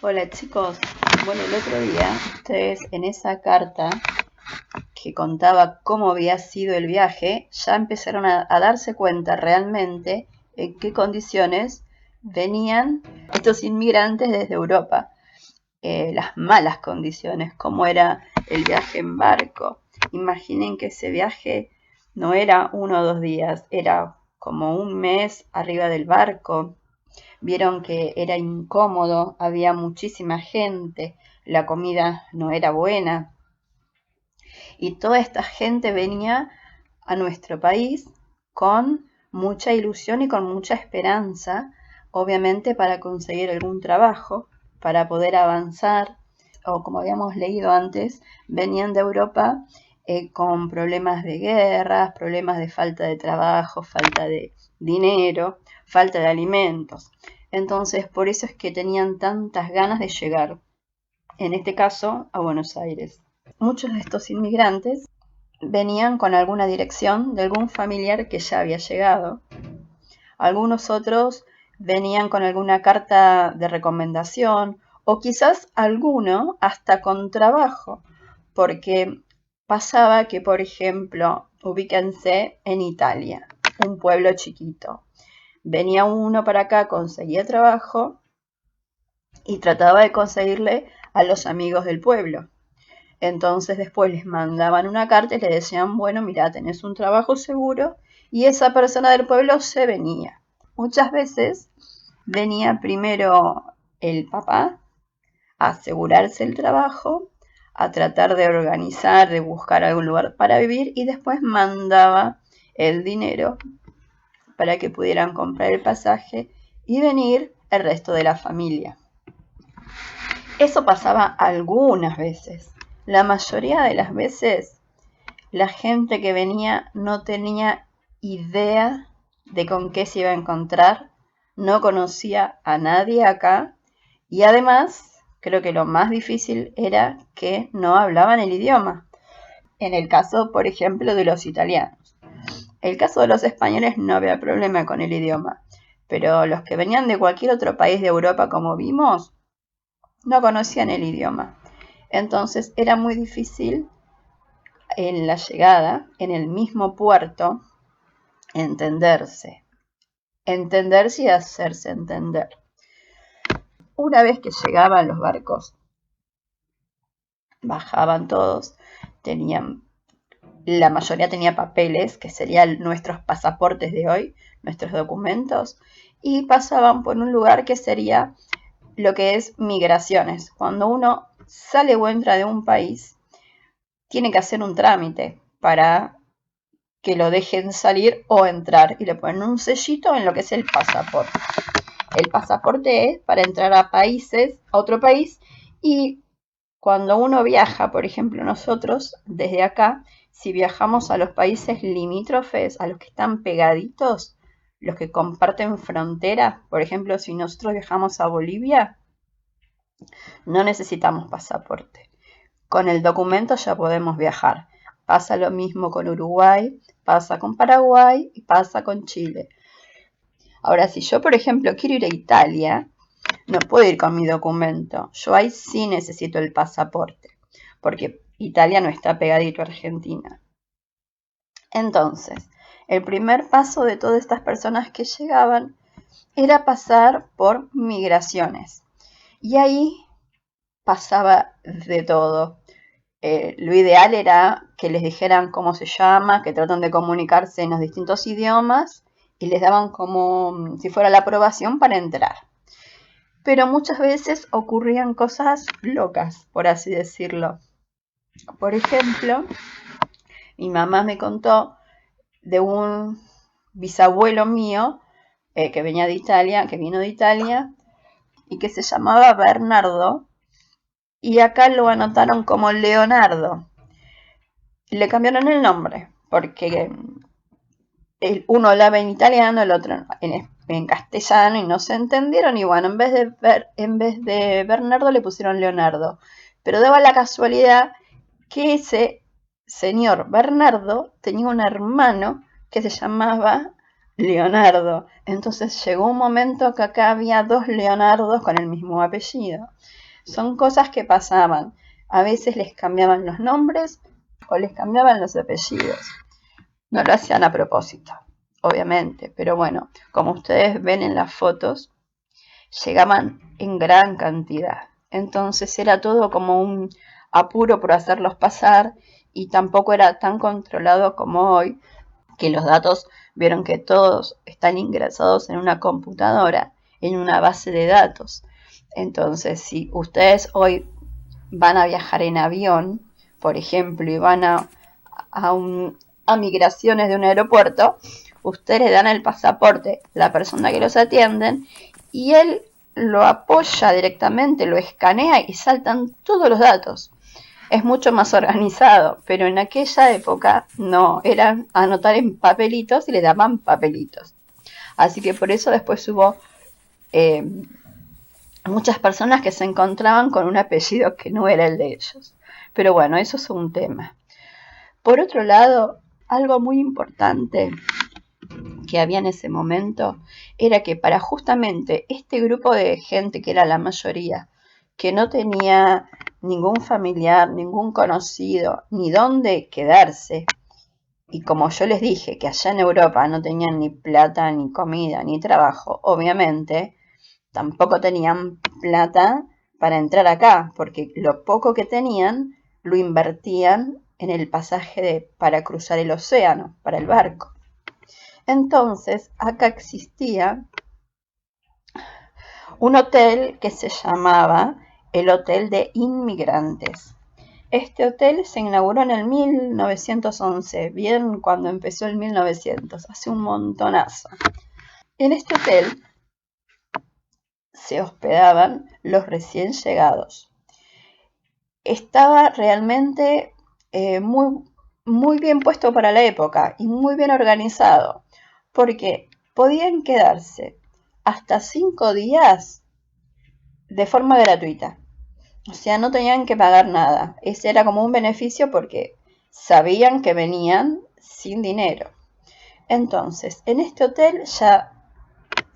Hola chicos, bueno, el otro día ustedes en esa carta que contaba cómo había sido el viaje, ya empezaron a darse cuenta realmente en qué condiciones venían estos inmigrantes desde Europa, las malas condiciones, cómo era el viaje en barco. Imaginen que ese viaje no era 1 o 2 días, era como un mes arriba del barco. Vieron que era incómodo, había muchísima gente, la comida no era buena y toda esta gente venía a nuestro país con mucha ilusión y con mucha esperanza, obviamente para conseguir algún trabajo, para poder avanzar, o como habíamos leído antes, venían de Europa con problemas de guerras, problemas de falta de trabajo, falta de dinero, falta de alimentos. Entonces, por eso es que tenían tantas ganas de llegar, en este caso, a Buenos Aires. Muchos de estos inmigrantes venían con alguna dirección de algún familiar que ya había llegado. Algunos otros venían con alguna carta de recomendación o quizás alguno hasta con trabajo, porque pasaba que, por ejemplo, ubíquense en Italia, un pueblo chiquito. Venía uno para acá, conseguía trabajo y trataba de conseguirle a los amigos del pueblo. Entonces después les mandaban una carta y le decían, bueno, mira, tenés un trabajo seguro, y esa persona del pueblo se venía. Muchas veces venía primero el papá a asegurarse el trabajo, a tratar de organizar, de buscar algún lugar para vivir, y después mandaba el dinero para que pudieran comprar el pasaje y venir el resto de la familia. Eso pasaba algunas veces. La mayoría de las veces la gente que venía no tenía idea de con qué se iba a encontrar, no conocía a nadie acá y además creo que lo más difícil era que no hablaban el idioma. En el caso, por ejemplo, de los italianos. El caso de los españoles no había problema con el idioma, pero los que venían de cualquier otro país de Europa, como vimos, no conocían el idioma. Entonces era muy difícil en la llegada, en el mismo puerto, entenderse y hacerse entender. Una vez que llegaban los barcos, bajaban todos, la mayoría tenía papeles, que serían nuestros pasaportes de hoy, nuestros documentos, y pasaban por un lugar que sería lo que es migraciones. Cuando uno sale o entra de un país, tiene que hacer un trámite para que lo dejen salir o entrar y le ponen un sellito en lo que es el pasaporte. El pasaporte es para entrar a otro país, y cuando uno viaja, por ejemplo nosotros desde acá, si viajamos a los países limítrofes, a los que están pegaditos, los que comparten frontera, por ejemplo si nosotros viajamos a Bolivia, no necesitamos pasaporte. Con el documento ya podemos viajar. Pasa lo mismo con Uruguay, pasa con Paraguay y pasa con Chile. Ahora, si yo, por ejemplo, quiero ir a Italia, no puedo ir con mi documento. Yo ahí sí necesito el pasaporte, porque Italia no está pegadito a Argentina. Entonces, el primer paso de todas estas personas que llegaban era pasar por migraciones. Y ahí pasaba de todo. Lo ideal era que les dijeran cómo se llama, que tratan de comunicarse en los distintos idiomas y les daban como si fuera la aprobación para entrar. Pero muchas veces ocurrían cosas locas, por así decirlo. Por ejemplo, mi mamá me contó de un bisabuelo mío que venía de Italia, que vino de Italia y que se llamaba Bernardo, y acá lo anotaron como Leonardo. Le cambiaron el nombre porque uno hablaba en italiano, el otro en castellano y no se entendieron, y bueno, en vez de Bernardo le pusieron Leonardo. Pero daba la casualidad que ese señor Bernardo tenía un hermano que se llamaba Leonardo. Entonces llegó un momento que acá había dos Leonardos con el mismo apellido. Son cosas que pasaban. A veces les cambiaban los nombres o les cambiaban los apellidos. No lo hacían a propósito, obviamente, pero bueno, como ustedes ven en las fotos, llegaban en gran cantidad. Entonces era todo como un apuro por hacerlos pasar y tampoco era tan controlado como hoy, que los datos vieron que todos están ingresados en una computadora, en una base de datos. Entonces, si ustedes hoy van a viajar en avión, por ejemplo, y van a migraciones de un aeropuerto, ustedes le dan el pasaporte a la persona que los atienden y él lo apoya directamente, lo escanea y saltan todos los datos. Es mucho más organizado, pero en aquella época no, era anotar en papelitos y le daban papelitos. Así que por eso después hubo muchas personas que se encontraban con un apellido que no era el de ellos. Pero bueno, eso es un tema. Por otro lado, algo muy importante que había en ese momento era que para justamente este grupo de gente, que era la mayoría, que no tenía ningún familiar, ningún conocido, ni dónde quedarse, y como yo les dije que allá en Europa no tenían ni plata, ni comida, ni trabajo, obviamente, tampoco tenían plata para entrar acá, porque lo poco que tenían lo invertían en el pasaje para cruzar el océano, para el barco. Entonces, acá existía un hotel que se llamaba el Hotel de Inmigrantes. Este hotel se inauguró en el 1911, bien cuando empezó el 1900, hace un montonazo. En este hotel se hospedaban los recién llegados. Estaba realmente muy bien puesto para la época y muy bien organizado, porque podían quedarse hasta 5 días de forma gratuita. O sea, no tenían que pagar nada. Ese era como un beneficio porque sabían que venían sin dinero. Entonces, en este hotel ya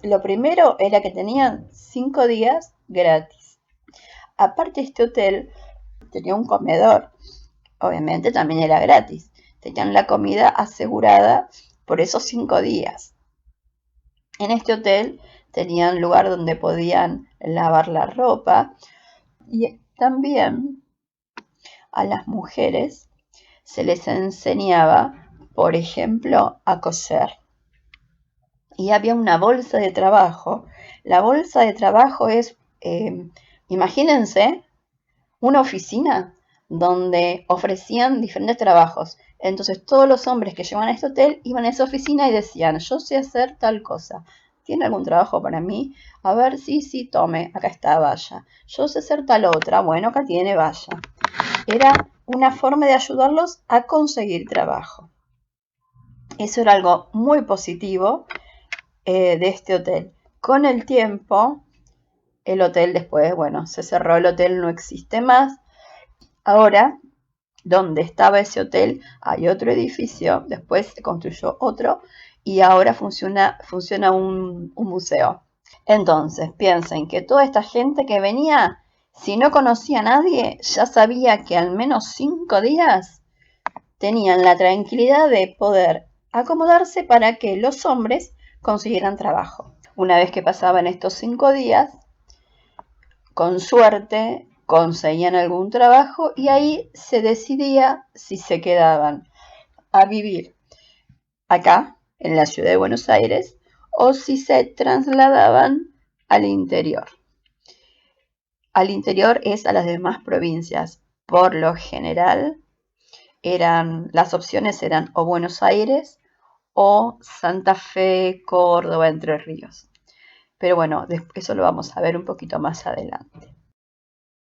lo primero era que tenían 5 días gratis. Aparte, este hotel tenía un comedor. Obviamente también era gratis. Tenían la comida asegurada por esos 5 días. En este hotel tenían lugar donde podían lavar la ropa y también a las mujeres se les enseñaba, por ejemplo, a coser. Y había una bolsa de trabajo. La bolsa de trabajo es, imagínense, una oficina donde ofrecían diferentes trabajos. Entonces todos los hombres que llegaban a este hotel iban a esa oficina y decían, yo sé hacer tal cosa. ¿Tiene algún trabajo para mí? A ver, sí, tome, acá está, vaya. Yo sé hacer tal otra, bueno, acá tiene, vaya. Era una forma de ayudarlos a conseguir trabajo. Eso era algo muy positivo de este hotel. Con el tiempo, el hotel después, bueno, se cerró el hotel, no existe más. Ahora, donde estaba ese hotel, hay otro edificio, después se construyó otro y ahora funciona un museo. Entonces, piensen que toda esta gente que venía, si no conocía a nadie, ya sabía que al menos 5 días tenían la tranquilidad de poder acomodarse para que los hombres consiguieran trabajo. Una vez que pasaban estos 5 días, con suerte conseguían algún trabajo y ahí se decidía si se quedaban a vivir acá, en la ciudad de Buenos Aires, o si se trasladaban al interior. Al interior es a las demás provincias. Por lo general, las opciones eran o Buenos Aires o Santa Fe, Córdoba, Entre Ríos. Pero bueno, eso lo vamos a ver un poquito más adelante.